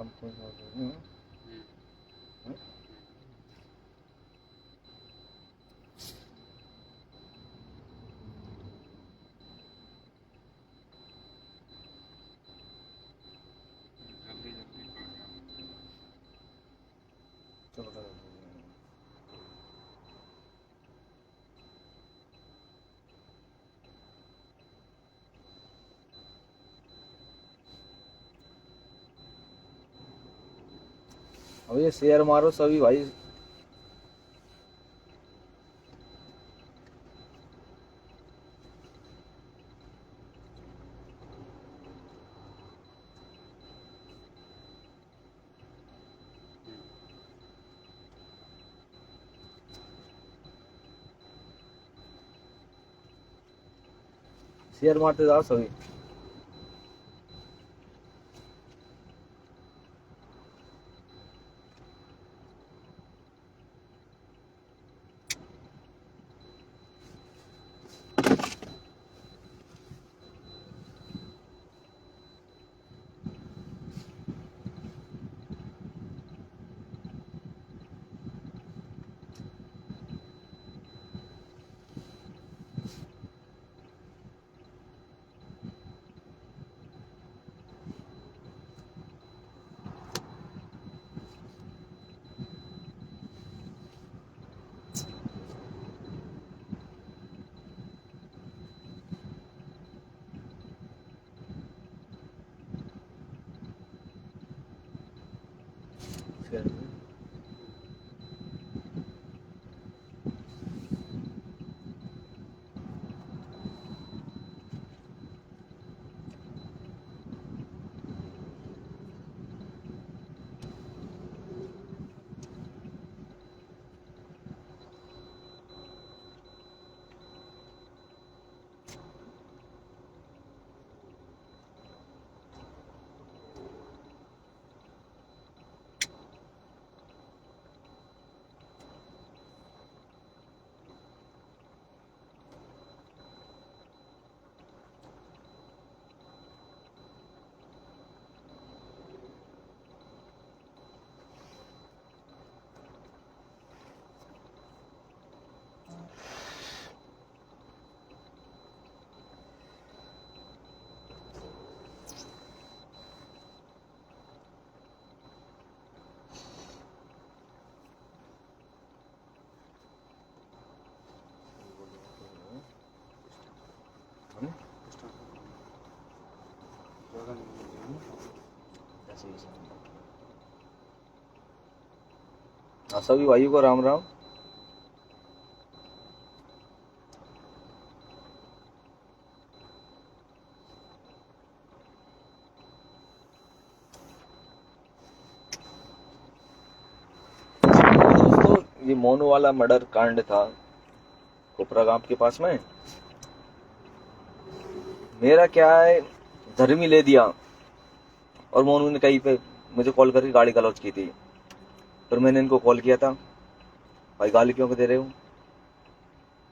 Company अब ये share मारो सभी भाई। शेयर मारते जाओ सभी। हाँ सभी भाइयों को राम राम। दोस्तों ये मोनू वाला मर्डर कांड था कोपरा गांव के पास में। मेरा क्या है, धर्मी ले दिया और मोनू ने कहीं पे मुझे कॉल करके गाली गलौज की थी। फिर मैंने इनको कॉल किया था, भाई गाली क्यों दे रहे हो।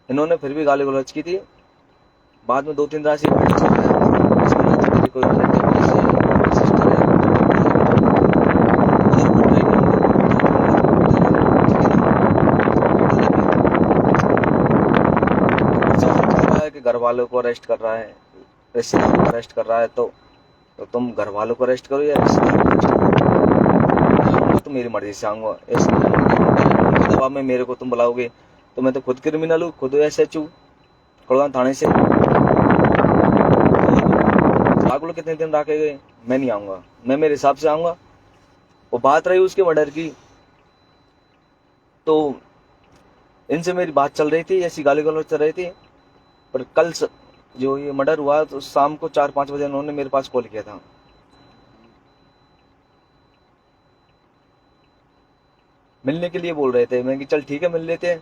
इन्होंने फिर भी गाली गलौज की थी। बाद में 2-3 राशि घर वालों को अरेस्ट कर रहा है, रिश्तेदारों को अरेस्ट कर रहा है, तो तुम घर वालों को अरेस्ट करो या रिश्तेदारों को अरेस्ट करो, तो मेरी मर्जी से आऊंगा। इस दबाव में मेरे को तुम बुलाओगे तो मैं तो खुद क्रिमिनल हूँ, खुद SHO खड़गांव थाने से। आग लो कितने दिन रखे गए, मैं नहीं आऊंगा, मैं मेरे हिसाब से आऊंगा। वो बात रही उसके मर्डर की, तो इनसे मेरी बात चल रही थी, ऐसी गाली गलौज चल रही थी। पर कल जो ये मर्डर हुआ तो शाम को 4-5 बजे उन्होंने मेरे पास कॉल किया था। मिलने के लिए बोल रहे थे। मैं कि चल ठीक है मिल लेते हैं।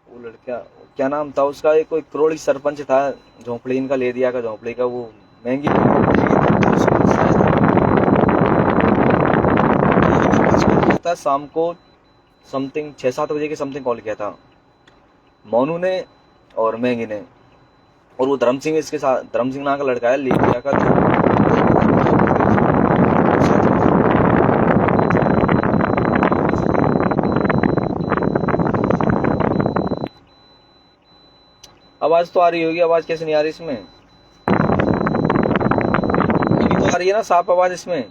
वो लड़का क्या नाम था उसका, एक कोई करोड़ी सरपंच था, झोंपड़ी इनका ले दिया का, झोंपड़ी का वो महंगी था। शाम को समथिंग 6-7 बजे के समथिंग कॉल किया था मोनू ने और महंगी ने। और वो धर्म सिंह इसके साथ, धर्म सिंह नाम का लड़का है, ले गया का आवाज तो आ रही होगी, आवाज कैसे नहीं आ रही इसमें? अभी तो आ रही है ना साफ आवाज इसमें?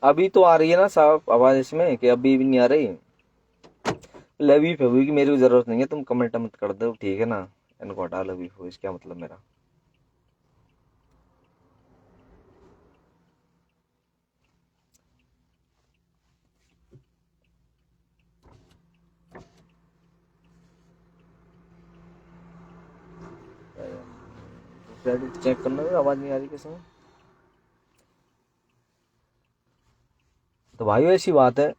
अभी तो आ रही है ना साफ आवाज इसमें कि अभी भी नहीं आ रही? लवी फेवी की मेरी जरूरत नहीं है, तुम कमेंट मत कर दो, ठीक है ना? इनको हटा, लवी फेवी क्या मतलब मेरा? चेक करना, आवाज नहीं आ रही किसी में। तो भाई ऐसी बात है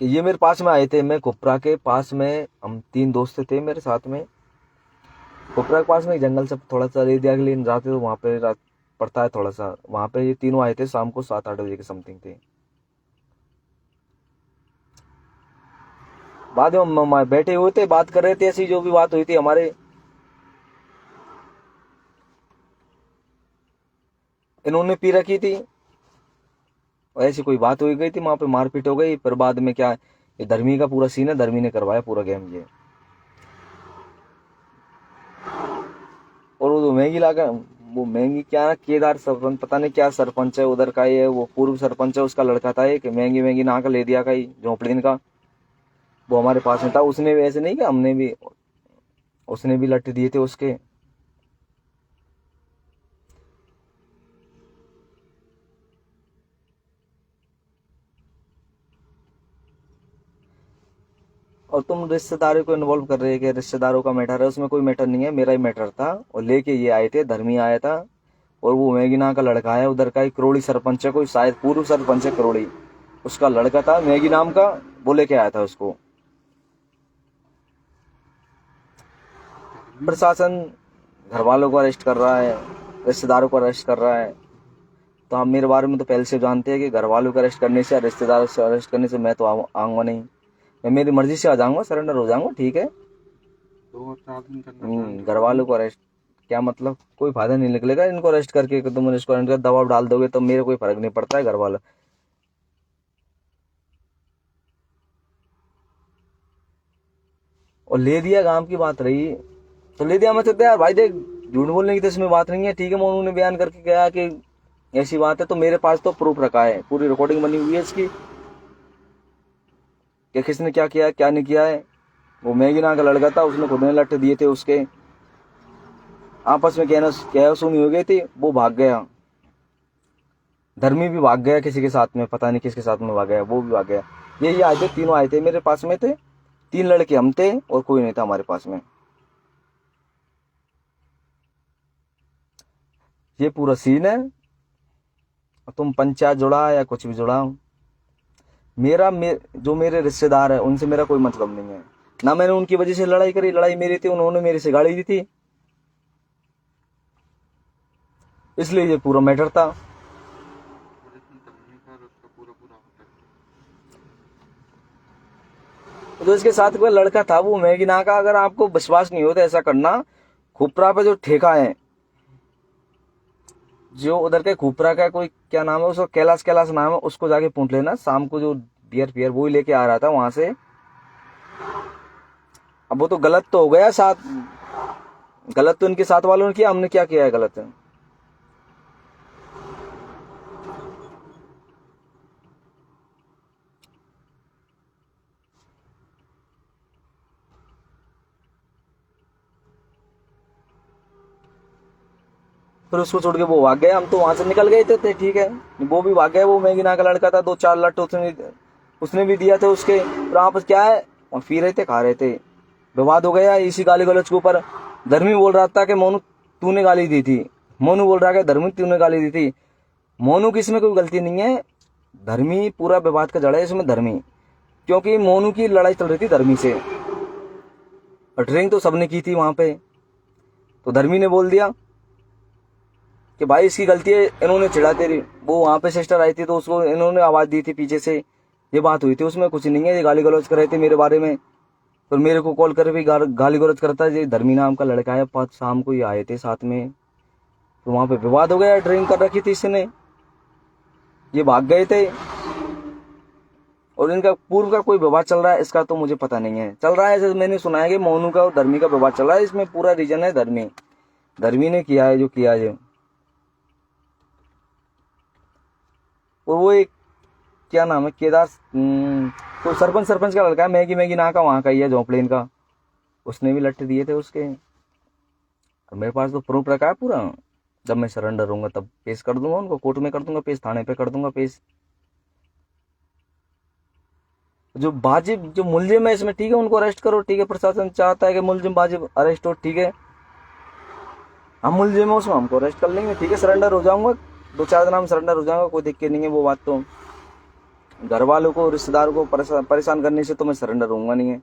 कि ये मेरे पास में आए थे, मैं कोपरा के पास में, हम 3 दोस्त थे मेरे साथ में। कोपरा के पास में एक जंगल से थोड़ा सा एरिया के लिए जाते, तो वहाँ पे रात पड़ता है थोड़ा सा, वहाँ पे ये तीनों आए थे शाम को 7-8 बजे के समथिंग थे। बाद में हम बैठे हुए थे, बात कर रहे थे, ऐसी जो भी बात हुई थी हमारे, इन्होंने पी रखी थी, ऐसी कोई बात हो गई थी, वहां पे मारपीट हो गई। फिर बाद में क्या, ये धर्मी का पूरा सीन है, धर्मी ने करवाया पूरा गेम ये। और वो महंगी लागा, वो महंगी क्या, केदार सरपंच पता नहीं क्या सरपंच है उधर का, ये वो पूर्व सरपंच है, उसका लड़का था एक, महंगी महंगी ना का ले दिया का झोंपड़ी का, वो हमारे पास में था। उसने भी ऐसे नहीं कि हमने भी, उसने भी लट दिए थे उसके। और तुम रिश्तेदारों को इन्वॉल्व कर रहे हैं कि रिश्तेदारों का मैटर है, उसमें कोई मैटर नहीं है, मेरा ही मैटर था। और लेके ये आए थे, धर्मी आया था, और वो मैगीना का लड़का है उधर का, एक करोड़ी सरपंच है कोई, शायद पूर्व सरपंच है करोड़ी, उसका लड़का था मैगी नाम का, वो लेके आया था उसको। प्रशासन घर वालों को अरेस्ट कर रहा है, रिश्तेदारों को अरेस्ट कर रहा है। तो आप मेरे बारे में तो पहले से जानते हैं कि घर वालों को अरेस्ट करने से, रिश्तेदारों से अरेस्ट करने से मैं तो आऊंगा नहीं, मैं मेरी मर्जी से आ जाऊंगा, सरेंडर हो जाऊंगा, ठीक है। 2-4 दिन करना घर वालों को अरेस्ट क्या मतलब, कोई फायदा नहीं निकलेगा इनको अरेस्ट करके, कि तुम रेस्टोरेंट का दबाव डाल दोगे तो मेरे कोई फर्क नहीं पड़ता है घर वाला। और ले दिया काम की बात रही, तो ले दिया मतलब यार भाई देख, झूठ बोलने की तो इसमें बात नहीं है, ठीक है। मोनू ने बयान करके गया कि ऐसी बात है, तो मेरे पास तो प्रूफ रखा है, पूरी रिकॉर्डिंग बनी हुई है इसकी कि किसने क्या किया क्या नहीं किया है। वो मैगीना का लड़का था, उसने खुद ने लट दिए थे उसके, आपस में क्या सुनी हो गई थी, वो भाग गया। धर्मी भी भाग गया किसी के साथ में, पता नहीं किसके साथ में भाग गया, वो भी भाग गया। यही आए थे, तीनों आए थे मेरे पास में थे, 3 लड़के हम थे और कोई नहीं था हमारे पास में। ये पूरा सीन है। तुम पंचायत जुड़ा या कुछ भी जुड़ा, जो मेरे रिश्तेदार है उनसे मेरा कोई मतलब नहीं है, ना मैंने उनकी वजह से लड़ाई करी, लड़ाई मेरी थी, उन्होंने मेरे से गाली दी थी, इसलिए ये पूरा मैटर था। तो इसके साथ कोई लड़का था वो मैगीना का, अगर आपको विश्वास नहीं होता ऐसा करना, खुपरा पे जो ठेका है, जो उधर के खुपरा का कोई क्या नाम है उसका, कैलाश नाम है, उसको जाके पूछ लेना। शाम को जो बियर पियर वो ही लेके आ रहा था वहां से। अब वो तो गलत तो हो गया, साथ गलत तो इनके साथ वालों ने किया, हमने क्या किया है गलत है? फिर उसको छोड़ के वो भाग गया, हम तो वहां से निकल गए थे, ठीक है। वो भी भाग गया, वो मैगीना का लड़का था, 2-4 लट उसने भी दिया था उसके। फिर आपस क्या है, और पी रहे थे, खा रहे थे, विवाद हो गया इसी गाली गलौज के ऊपर। धर्मी बोल रहा था कि मोनू तूने गाली दी थी, मोनू बोल रहा है धर्मी तूने गाली दी थी। मोनू की इसमें कोई गलती नहीं है, धर्मी पूरा विवाद का जड़ है इसमें। धर्मी क्योंकि मोनू की लड़ाई चल रही थी धर्मी से, और ड्रिंक तो सबने की थी वहां पे। तो धर्मी ने बोल दिया कि भाई इसकी गलती है, इन्होंने चिढ़ा तेरी। वो वहां पे सिस्टर आई थी तो उसको इन्होंने आवाज दी थी पीछे से, ये बात हुई थी, उसमें कुछ नहीं है, ये गाली गलौज कर रहे थे मेरे बारे में। और मेरे को कॉल कर भी गाली गलौज करता है। ये धर्मी नाम का लड़का है, 5 शाम को ही आए थे साथ में, तो वहां पे विवाद हो गया, ड्रिंक कर रखी थी इसने, ये भाग गए थे। और इनका पूर्व का कोई विवाद चल रहा है, इसका तो मुझे पता नहीं है। चल रहा है जैसे मैंने सुना है कि मोनू का और धर्मी का विवाद चल रहा है, इसमें पूरा रीजन है धर्मी ने किया है जो किया है। और वो एक क्या नाम है, केदार कोई सरपंच का लड़का है, मैगी ना का, वहां का ही है, झोंपड़ेन का, उसने भी लट्टे दिए थे उसके। और मेरे पास तो प्रूफ रखा है पूरा। जब मैं सरेंडर होऊंगा तब पेश कर दूंगा उनको, कोर्ट में कर दूंगा पेश, थाने पे कर दूंगा पेश। जो वाजिब जो मुलजिम है इसमें, ठीक है, उनको अरेस्ट करो, ठीक है, प्रशासन चाहता है कि मुलजिम वाजिब अरेस्ट हो, ठीक है, हम मुलजिम है उसमें, हमको अरेस्ट कर लेंगे, ठीक है, सरेंडर हो जाऊंगा, 2-4 दिन में सरेंडर हो जाऊंगा, कोई दिक्कत नहीं है। वो बात तो घर वालों को, रिश्तेदारों को परेशान करने से तो मैं सरेंडर होऊंगा नहीं है।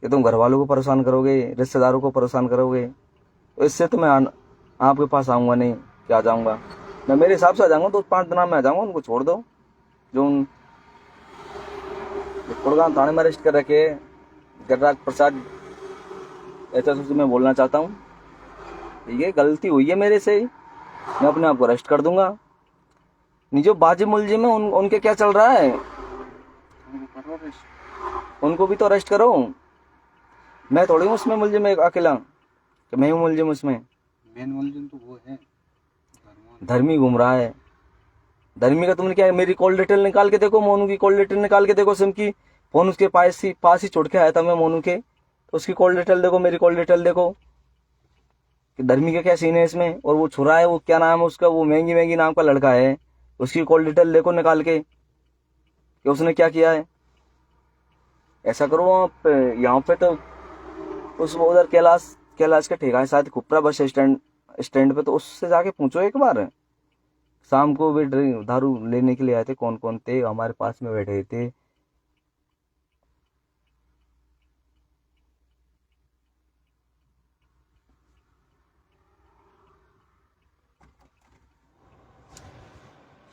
कि तुम घर वालों को परेशान करोगे, रिश्तेदारों को परेशान करोगे, तो इससे तो मैं आपके पास आऊंगा नहीं, क्या जाऊंगा मैं, मेरे हिसाब से आ जाऊंगा, 2-5 दिन में आ जाऊंगा, उनको छोड़ दो। जो गुड़गांव थाने में अरेस्ट कर रखे गिरिराज प्रसाद, ऐसा सोच मैं बोलना चाहता हूँ, ठीक है, गलती हुई है मेरे से, मैं अपने आप को अरेस्ट कर दूंगा। नहीं जो बाजी मुलजिम है उनके क्या चल रहा है, उनको करो arrest। उनको भी तो अरेस्ट करो। मैं थोड़ी हूँ उसमें मुलजिम एक अकेला, कि मैं हूँ मुलजिम उसमें, मेन मुलजिम तो वो है, धर्मी घूम रहा है। धर्मी का तुमने क्या है, मेरी कॉल डिटेल निकाल के देखो, मोनू की कॉल डिटेल निकाल के देखो, सिम की, फोन उसके पास ही छोड़ के आया था मैं मोनू के, तो उसकी कॉल डिटेल देखो, मेरी कॉल डिटेल देखो कि धर्मी का क्या सीन है इसमें। और वो छुरा है, वो क्या नाम है उसका, वो मैगी नाम का लड़का है, उसकी कॉल डिटेल देखो निकाल के कि उसने क्या किया है। ऐसा करो आप यहाँ पे तो उस उधर कैलाश का ठेका है शायद खुपरा बस स्टैंड पे, तो उससे जाके पूछो एक बार। शाम को भी दारू लेने के लिए आए थे, कौन कौन थे, हमारे पास में बैठे थे।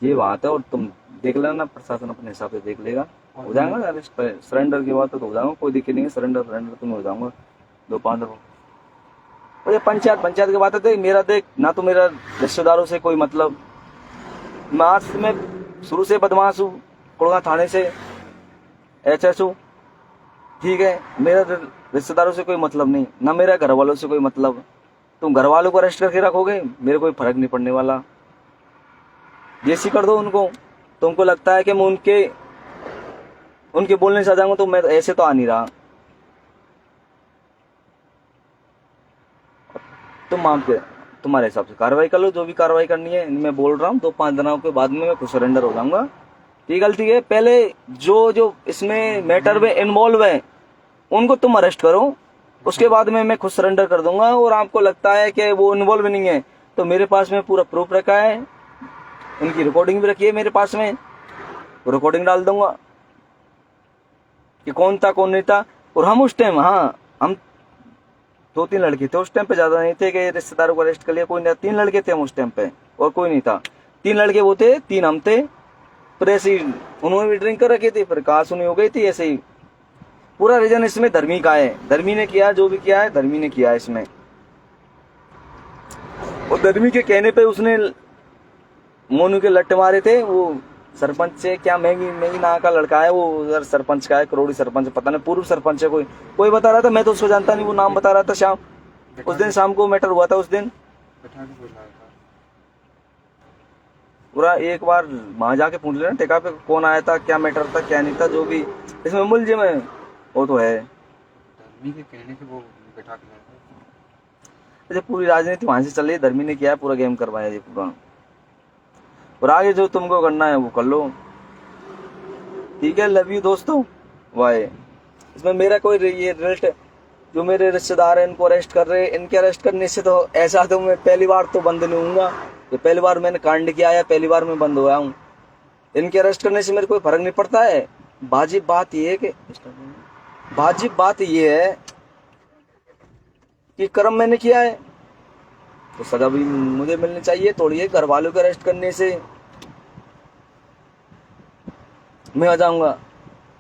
ये बात है, और तुम देख लेना, प्रशासन अपने हिसाब से देख लेगा, हो जाएगा अरेस्ट। सरेंडर की बात तो हो जाऊंगा, कोई दिक्कत नहीं है, सरेंडर तो मैं हो जाऊंगा 2-5 दिन। और ये पंचायत की बात है, मेरा देख ना, तो मेरा रिश्तेदारों से कोई मतलब, मैं आज में शुरू से बदमाश हूँ, गुड़गांव थाने से एचएस हूँ, ठीक है, मेरा रिश्तेदारों से कोई मतलब नहीं, ना मेरा घर वालों से कोई मतलब। तुम घर वालों को अरेस्ट करके रखोगे, मेरे कोई फर्क नहीं पड़ने वाला, जैसी कर दो उनको। तुमको लगता है कि मैं उनके बोलने से आ जाऊंगा, तो मैं ऐसे तो आ नहीं रहा। तुम तुम्हारे हिसाब से कार्रवाई कर लो, जो भी कार्रवाई करनी है। मैं बोल रहा हूँ 2-5 दिनों के बाद में मैं खुद सरेंडर हो जाऊंगा। ये गलती है, पहले जो इसमें मैटर में इन्वॉल्व है उनको तुम अरेस्ट करो, उसके बाद में मैं खुद सरेंडर कर दूंगा। और आपको लगता है कि वो इन्वॉल्व नहीं है, तो मेरे पास में पूरा प्रूफ रखा है, उनकी रिकॉर्डिंग भी रखी है मेरे पास में, रिकॉर्डिंग डाल दूंगा कि कौन था कौन नहीं था। और हम उस टाइम, हाँ, हम 2-3 लड़के थे उस टाइम पे, ज्यादा नहीं थे कि रिश्तेदारों को अरेस्ट कर लिया, कोई नहीं, 3 लड़के थे हम उस टाइम पे, और कोई नहीं था। 3 लड़के वो थे, 3 हम थे। फिर ऐसे ही उन्होंने भी ड्रिंक कर रखी थी, फिर कहा सुनी हो गई थी, ऐसे ही। पूरा रीजन इसमें धर्मी का है, धर्मी ने किया, जो भी किया है धर्मी ने किया है इसमें। और धर्मी के कहने पे उसने मोनू के लट्टे मारे थे। वो सरपंच से क्या, मैगी ना का लड़का है, वो उधर सरपंच का है, करोड़ी सरपंच, पता नहीं पूर्व सरपंच है, कोई बता रहा था, मैं तो उसको जानता नहीं, वो नाम बता रहा था। शाम उस दिन शाम को मैटर हुआ था, उस दिन बैठा के बुलाया था। पूरा एक बार वहां जाके पूछ लेना टेका पे, कौन आया था, क्या मैटर था, क्या नहीं था, जो भी इसमें मुलजिम है वो तो है। धर्मी के कहने से वो बैठा के लाया था। अच्छा, पूरी राजनीति वहां से चल रही है, धर्मी ने किया है, पूरा गेम करवाया ये पूरा। और आगे जो तुमको करना है वो कर लो, ठीक है। लव यू दोस्तों, वाई। इसमें मेरा कोई ये रिलेट, जो मेरे रिश्तेदार हैं इनको अरेस्ट कर रहे हैं, इनके अरेस्ट करने से तो ऐसा तो मैं पहली बार तो बंद नहीं हूँगा। ये पहली बार मैंने कांड किया है, पहली बार मैं बंद हुआ हूँ, इनके अरेस्ट करने से मेरे कोई फर्क नहीं पड़ता है। वाजिब बात ये है कि वाजिब बात ये है कि कर्म मैंने किया है तो सजा भी मुझे मिलनी चाहिए। थोड़ी है घर वालों के अरेस्ट करने से मैं आ जाऊंगा,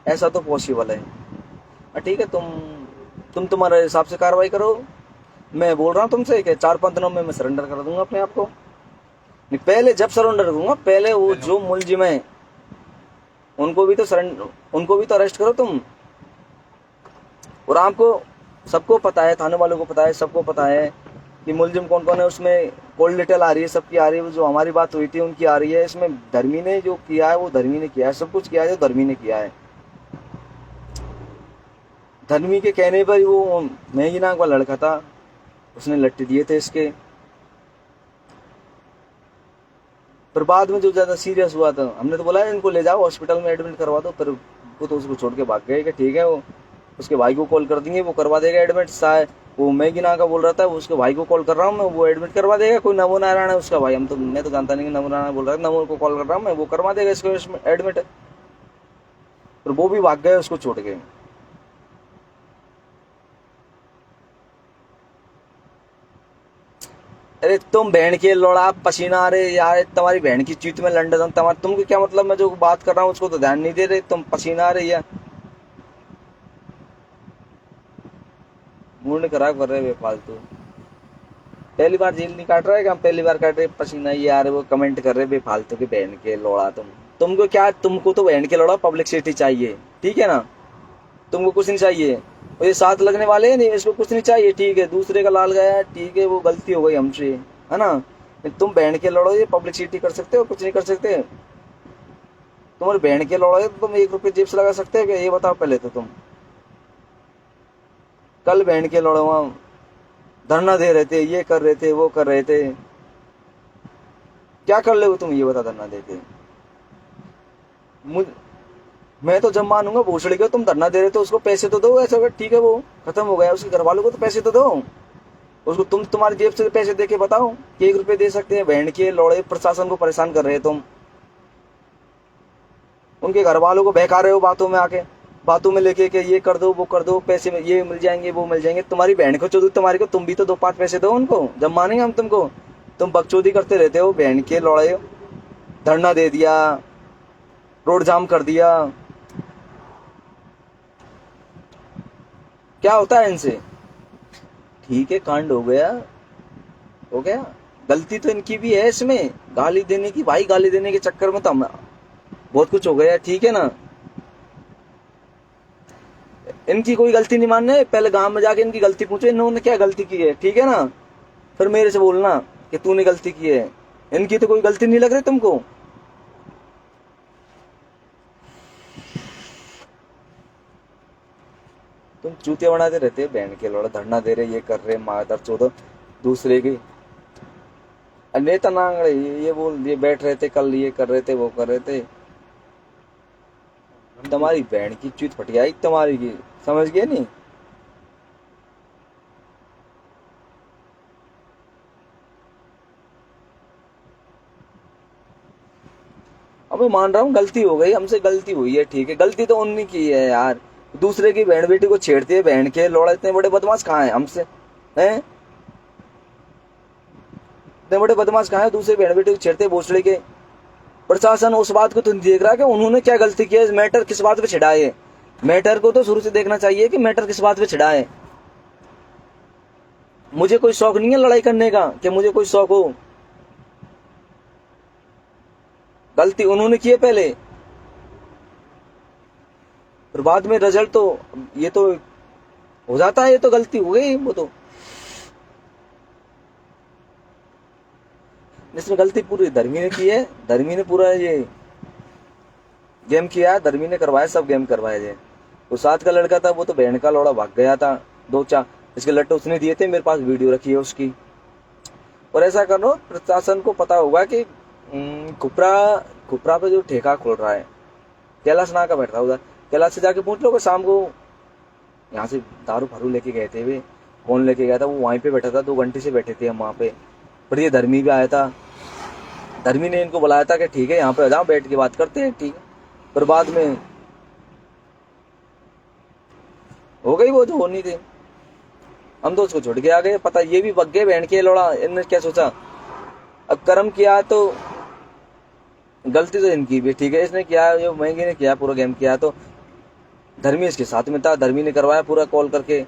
ऐसा तो पॉसिबल है। ठीक है, तुम तुम्हारे हिसाब से कार्रवाई करो। मैं बोल रहा हूँ तुमसे कि 4-5 दिनों में मैं सरेंडर कर दूंगा अपने आप को। नहीं, पहले जब सरेंडर दूंगा, पहले वो जो मुलजिम है उनको भी तो अरेस्ट करो तुम। और आपको सबको पता है, थाने वालों को पता है, सबको पता है कि मुलजिम कौन कौन है। उसमें कॉल डिटेल आ रही है, सबकी आ रही है। जो हमारी बात हुई थी उनकी आ रही है। इसमें धर्मी ने जो किया है वो धर्मी ने किया है, सब कुछ किया है जो धर्मी ने किया है। धर्मी के कहने पर वो महंगी नाक वाला लड़का था, उसने लट्टे दिए थे इसके। पर बाद में जो ज्यादा सीरियस हुआ था, हमने तो बोला इनको ले जाओ हॉस्पिटल में एडमिट करवा दो, पर वो तो उसको छोड़ के भाग गए कि ठीक है वो उसके भाई को कॉल कर देंगे, वो करवा देगा एडमिट। शायद वो महंगी नाक का बोल रहा था, उसके भाई को कॉल कर रहा हूँ मैं, वो एडमिट करवा देगा। कोई नमो नारायण है उसका भाई, मैं तो जानता नहीं कि नमो नारायण बोल रहा है। नमो को कॉल कर रहा हूँ मैं, वो करवा देगा इसको एडमिट। पर वो भी भाग गए उसको छोड़ के। अरे तुम बहन के लौड़ा पसीना, अरे यार तुम्हारी बहन की चीत में लंडन तुमको क्या मतलब, मैं जो बात कर रहा हूँ उसको तो ध्यान नहीं दे रहे तुम। पसीना आ रही है, मूड खराब कर रहे बेफालतू। पहली बार जेल नहीं काट रहा है, हम पहली बार काट रहे पसीना। यार वो कमेंट कर रहे बेफालतू के बहन के लौड़ा। तुमको क्या, तुमको तो बहन के लौड़ा पब्लिसिटी चाहिए, ठीक है ना। तुमको कुछ नहीं चाहिए। और ये साथ लगने वाले हैं नहीं, इसको कुछ नहीं चाहिए, ठीक है। दूसरे का लाल गया, ठीक है, वो गलती हो गई हमसे, है ना। तुम बहन के लड़ो, ये पब्लिसिटी कर सकते हो, कुछ नहीं कर सकते। तुम्हारे बहन के लड़ो तो तुम 1 रुपये जेब से लगा सकते हो क्या, ये बताओ पहले तो तुम। कल बहन के लड़ो वहां धरना दे रहे थे, ये कर रहे थे, वो कर रहे थे। क्या कर ले हो तुम, ये बता धरना देते। मैं तो जब मानूंगा भोसड़ी के, तुम धरना दे रहे तो उसको पैसे तो दो। ऐसा ठीक है, वो खत्म हो गया, उसके घर वालों को तो पैसे तो दो उसको। तुम्हारी जेब से पैसे दे के बताओ कि 1 रुपये दे सकते हैं। बहन के लौड़े प्रशासन को परेशान कर रहे हैं तुम, उनके घर वालों को बहका रहे हो बातों में आके, बातों में लेके कि ये कर दो, वो कर दो, पैसे में ये मिल जाएंगे, वो मिल जाएंगे। तुम्हारी बहन को चौधरी तुम्हारी को, तुम भी तो 2-5 पैसे दो उनको, जब मानेंगे हम तुमको। तुम बकचोदी करते रहते हो बहन के लौड़े। धरना दे दिया, रोड जाम कर दिया, क्या होता है इनसे। ठीक है, कांड हो गया, हो गया। गलती तो इनकी भी है इसमें, गाली देने की। भाई गाली देने के चक्कर में तो हम बहुत कुछ हो गया, ठीक है ना। इनकी कोई गलती नहीं मानने, पहले गांव में जाके इनकी गलती पूछो, इन्होंने क्या गलती की है, ठीक है ना। फिर मेरे से बोलना कि तूने गलती की है। इनकी तो कोई गलती नहीं लग रही तुमको। तुम चूतिया बनाते रहते हैं बहन के लौड़ा। धरना दे रहे, ये कर रहे, मादर चौदह दूसरे की नेता नांगड़े, ये बोल, ये बैठ रहे थे कल, ये कर रहे थे, वो कर रहे थे। तुम्हारी बहन की चूत फटियाई तुम्हारी की, समझ गए नहीं। अब मैं मान रहा हूँ गलती हो गई, हमसे गलती हुई है, ठीक है। गलती तो उन्हीं की है यार, दूसरे की बहन बेटी को छेड़ती है बहन के लौड़ा। इतने बड़े बदमाश कहाँ है हमसे, हैं? इतने बड़े बदमाश कहाँ है, दूसरे बहन बेटी को छेड़ते भोसड़े के। प्रशासन उस बात को तो नहीं देख रहा कि उन्होंने क्या गलती की है, मैटर किस बात पे छिड़ा है। मैटर को तो शुरू से देखना चाहिए कि मैटर किस बात पे छिड़ा है। मुझे कोई शौक नहीं है लड़ाई करने का, कि मुझे कोई शौक हो। गलती उन्होंने की है पहले, फिर बाद में रिजल्ट तो ये तो हो जाता है। ये तो गलती हो गई, वो तो इसमें गलती पूरी धर्मी ने की है। धर्मी ने पूरा ये गेम किया, धर्मी ने करवाया, सब गेम करवाया है। वो साथ का लड़का था, वो तो बहन का लौड़ा भाग गया था। 2-4 इसके लट्टे उसने दिए थे, मेरे पास वीडियो रखी है उसकी। और ऐसा करो, प्रशासन को पता होगा कि खुपरा पे जो ठेका खोल रहा है, कैलाश ना का बैठ रहा उधर। कैलाश से जाके पूछ लो कि शाम को यहाँ से दारू फारू लेके गए थे, वे कौन लेके गया था, वो वहीं पे बैठा था। 2 घंटे से बैठे थे हम वहाँ पे। पर ये धर्मी भी आया था, धर्मी ने इनको बुलाया था कि ठीक है यहाँ पे आ जाओ, बैठ के बात करते हैं, ठीक है। पर बाद में हो गई वो जो होनी थी, हम तो उसको छोड़ के आ गए। पता ये भी बग गए बहन के लौड़ा, इनने क्या सोचा अब कर्म किया तो गलती तो इनकी भी, ठीक है, इसने किया, जो महंगी ने किया, पूरा गेम किया, तो धर्मी इसके साथ में था, धर्मी ने करवाया पूरा कॉल करके।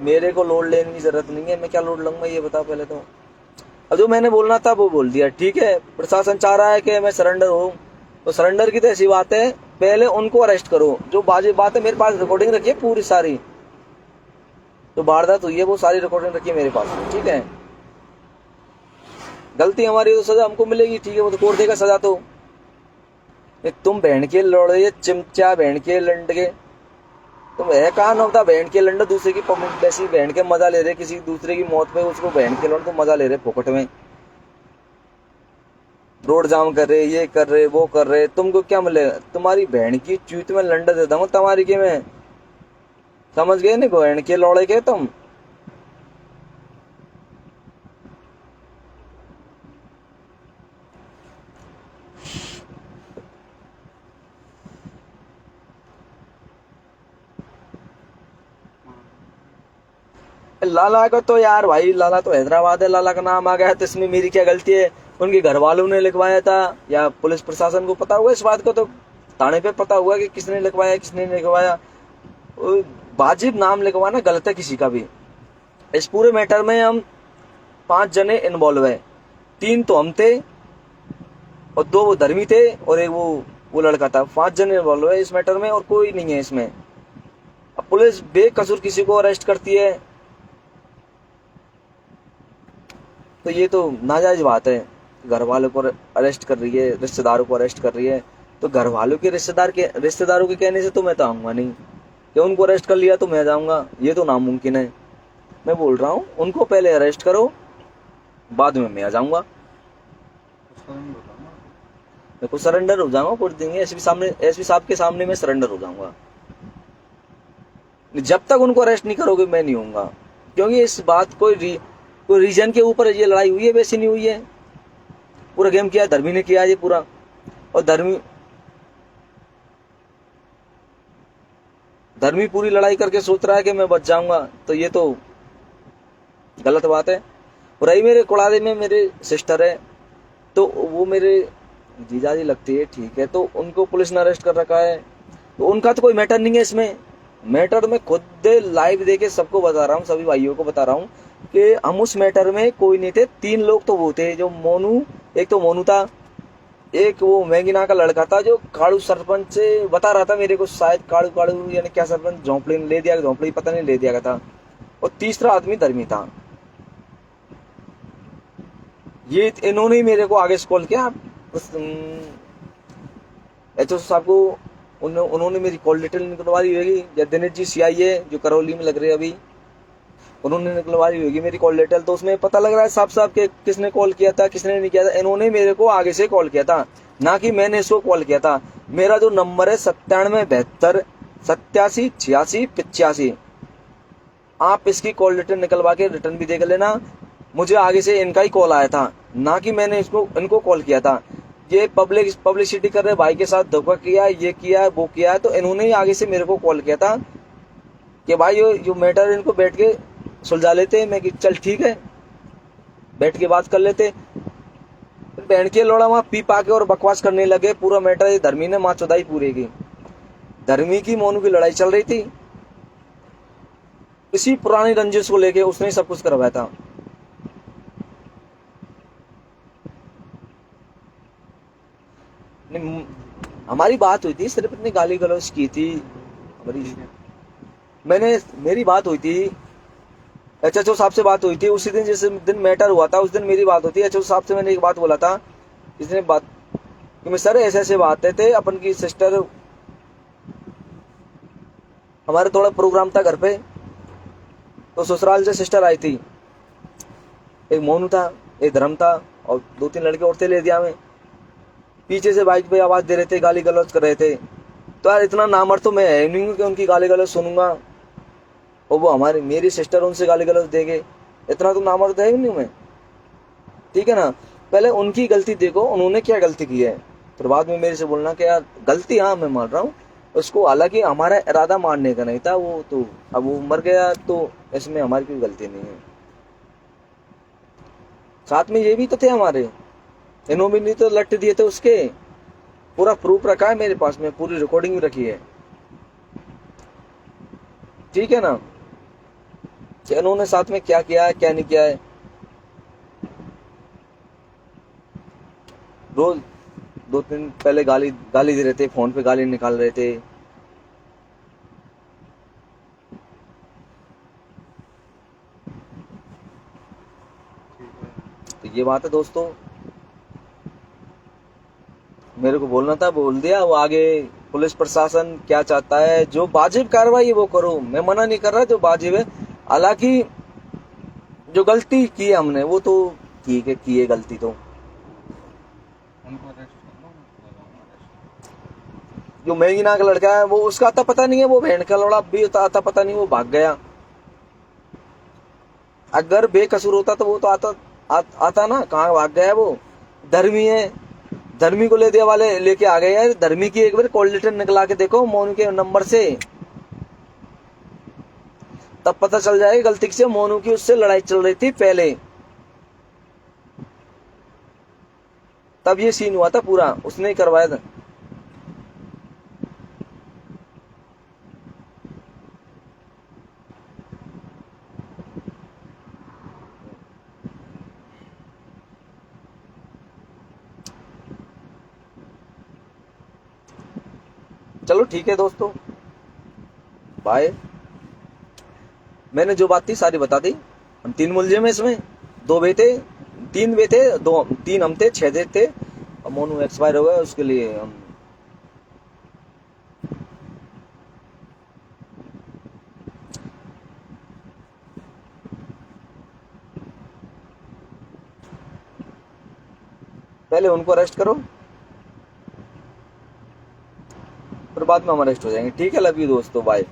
मेरे को लोड लेने की जरूरत नहीं है, मैं क्या लोड लूंगा ये बताओ पहले तो। अब जो मैंने बोलना था वो बोल दिया, ठीक है। प्रशासन चाह रहा है कि मैं सरेंडर हूँ, तो सरेंडर की तो ऐसी बात है, पहले उनको अरेस्ट करो। जो बाजी बात है, मेरे पास रिकॉर्डिंग रखी है पूरी सारी, जो वारदात हुई है वो सारी रिकॉर्डिंग रखी है मेरे पास, ठीक है। गलती हमारी तो सजा हमको मिलेगी, ठीक है, वो तो कोर्ट देगा सजा। तो तुम बहन के लौड़े चिमचा, बहन के लंड के, तुम है कहा नौता बहन के लंड, दूसरे की पब्लिक वैसी बहन के मजा ले रहे, किसी दूसरे की मौत पे उसको बहन के लौंड तो मजा ले रहे फोकट में, रोड जाम कर रहे, ये कर रहे, वो कर रहे, तुमको क्या मिलेगा? तुम्हारी बहन की चूत में लंड देता हूँ तुम्हारी के मैं, समझ गए नहीं बहन के लौड़े के तुम। लाला का तो यार भाई, लाला तो हैदराबाद है, लाला का नाम आ गया तो इसमें मेरी क्या गलती है? उनके घर वालों ने लिखवाया था या पुलिस प्रशासन को पता हुआ इस बात को? तो थाने पे पता हुआ कि किसने लिखवाया किसने नहीं लिखवाया। वाजिब नाम लिखवाना गलत है किसी का भी। इस पूरे मैटर में हम 5 जने इन्वॉल्व है, 3 तो हम थे और 2 वो धर्मी थे और एक वो लड़का था। 5 जने इन्वॉल्व है इस मैटर में और कोई नहीं है इसमें। अब पुलिस बेकसूर किसी को अरेस्ट करती है तो ये तो नाजायज बात है। घर वालों को अरेस्ट कर रही है, रिश्तेदारों को अरेस्ट कर रही है, तो घर वालों के रिश्तेदारों के कहने से तो मैं तो आऊंगा नहीं कि उनको अरेस्ट कर लिया तो मैं जाऊंगा, ये तो नामुमकिन है। मैं बोल रहा हूँ उनको पहले अरेस्ट करो, बाद में मैं आ जाऊंगा, मैं को सरेंडर हो जाऊंगा, कुछ देंगे एसपी साहब के सामने मैं सरेंडर हो जाऊंगा। जब तक उनको अरेस्ट नहीं करोगे मैं नहीं होऊंगा, क्योंकि इस बात कोई रीजन के ऊपर ये लड़ाई हुई है, वैसी नहीं हुई है। पूरा गेम किया धर्मी ने किया ये पूरा, और धर्मी पूरी लड़ाई करके सोच रहा है कि मैं बच जाऊंगा, तो ये तो गलत बात है। और रही मेरे कुड़ादे में मेरे सिस्टर है, तो वो मेरे जीजाजी लगती है, ठीक है, तो उनको पुलिस ने अरेस्ट कर रखा है, तो उनका तो कोई मैटर नहीं है इसमें। मैटर में खुद लाइव देके सबको बता रहा हूँ, सभी भाइयों को बता रहा हूँ कि हम उस मैटर में कोई नहीं थे। 3 लोग तो वो थे, जो मोनू, एक तो मोनू था, एक वो मैगिना का लड़का था जो काड़ू सरपंच से बता रहा था मेरे को, शायद काड़ू यानी क्या सरपंच झोंपड़ी ले दिया, झोंपड़ी पता नहीं ले दिया था, और तीसरा आदमी धर्मी था। ये इन्होंने ही मेरे को आगे से कॉल किया, एचओ साहब को उन्होंने मेरी कॉल डिटेल निकलवा दी होगी, या दिनेश जी सीआई है जो करौली में लग रहे हैं अभी, उन्होंने निकलवा दी होगी मेरी कॉल डिटेल, तो उसमें पता लग रहा है साफ साफ कि किसने कॉल किया था किसने नहीं किया था। इन्होंने मेरे को आगे से कॉल किया था, ना कि मैंने इसको कॉल किया था। मेरा जो नंबर है 9772 87 86 85, आप इसकी कॉल डिटेल निकलवा के रिटर्न भी देख लेना। मुझे आगे से इनका ही कॉल आया था, ना कि मैंने इनको कॉल किया था। ये पब्लिसिटी कर रहे भाई के साथ धोखा किया, ये किया वो किया है, तो इन्होंने ही आगे से मेरे को कॉल किया था कि भाई जो मैटर इनको बैठ के सुलझा लेते। मैं कि चल ठीक है, बैठ के बात कर लेते। बहन के लौड़ा वहां पी पा के और बकवास करने लगे। पूरा मैटर धर्मी ने माँ चौदाई पूरी की, धर्मी की मोनू की लड़ाई चल रही थी, इसी पुरानी रंजिश को लेके उसने सब कुछ करवाया था। हमारी बात हुई थी, सिर्फ इतनी गाली गलौज की थी मेरी बात हुई थी, एचओ साहब से बात हुई थी। उसी दिन जिस दिन मैटर हुआ था उस दिन मेरी बात होती है एचओ साहब से। मैंने एक बात बोला था, इसने बात कि मैं सर ऐसे बातें थे, अपन की सिस्टर, हमारे थोड़ा प्रोग्राम था घर पे, तो ससुराल से सिस्टर आई थी, एक मोनू था, एक धर्म था, और 2-3 लड़के औरतें ले दिया। मैं पीछे से बाइक पे आवाज दे रहे थे, गाली गलौज कर रहे थे। तो यार इतना नामर्द तो मैं है नहीं कि उनकी गाली गलौज सुनूंगा, और वो मेरी सिस्टर उनसे गाली गलौज देंगे। इतना तो नामर्द है ही नहीं मैं, ठीक है ना। पहले उनकी गलती देखो, उन्होंने क्या गलती की है, फिर बाद में मेरे से बोलना कि यार गलती, हाँ मैं मान रहा हूँ उसको, हालांकि हमारा इरादा मारने का नहीं था, वो तो अब वो मर गया तो इसमें हमारी कोई गलती नहीं है। साथ में ये भी तो थे हमारे, इन्होंने भी तो लट दिए थे उसके, पूरा प्रूफ रखा है मेरे पास में, पूरी रिकॉर्डिंग भी रखी है, ठीक है ना, कि इन्होंने साथ में क्या किया है क्या नहीं किया है। रोज 2 दिन पहले गाली गाली दे रहे थे, फोन पे गाली निकाल रहे थे। ठीक है। तो ये बात है दोस्तों, मेरे को बोलना था बोल दिया। वो आगे पुलिस प्रशासन क्या चाहता है, जो वाजिब कार्रवाई है वो करो, मैं मना नहीं कर रहा, जो वाजिब है। हालांकि जो गलती की है हमने वो तो ठीक है, की है गलती तो। उनको अरेस्ट कर लो, मैं कर रहा हूँ अरेस्ट। जो मैगीना का लड़का है वो, उसका आता पता नहीं है, वो बहन का लौड़ा भी आता पता नहीं, वो भाग गया। अगर बेकसूर होता तो वो तो आता ना, कहाँ भाग गया है वो। धर्मी है, धर्मी को ले दिया वाले लेके आ गए यार। धर्मी की एक बार कॉल लेटर निकला के देखो मोनू के नंबर से, तब पता चल जाएगा गलती से मोनू की उससे लड़ाई चल रही थी पहले, तब ये सीन हुआ था पूरा, उसने ही करवाया था। चलो ठीक है दोस्तों, बाय। मैंने जो बात थी सारी बता दी। हम 3 मुलजिम है इसमें, 2 वे थे, 3 वे थे, 3 हम थे, 6 थे। अब मोनू एक्सपायर हो गया, उसके लिए हम पहले उनको अरेस्ट करो, फिर बाद में हम अरेस्ट हो जाएंगे, ठीक है। लव यू दोस्तों, बाय।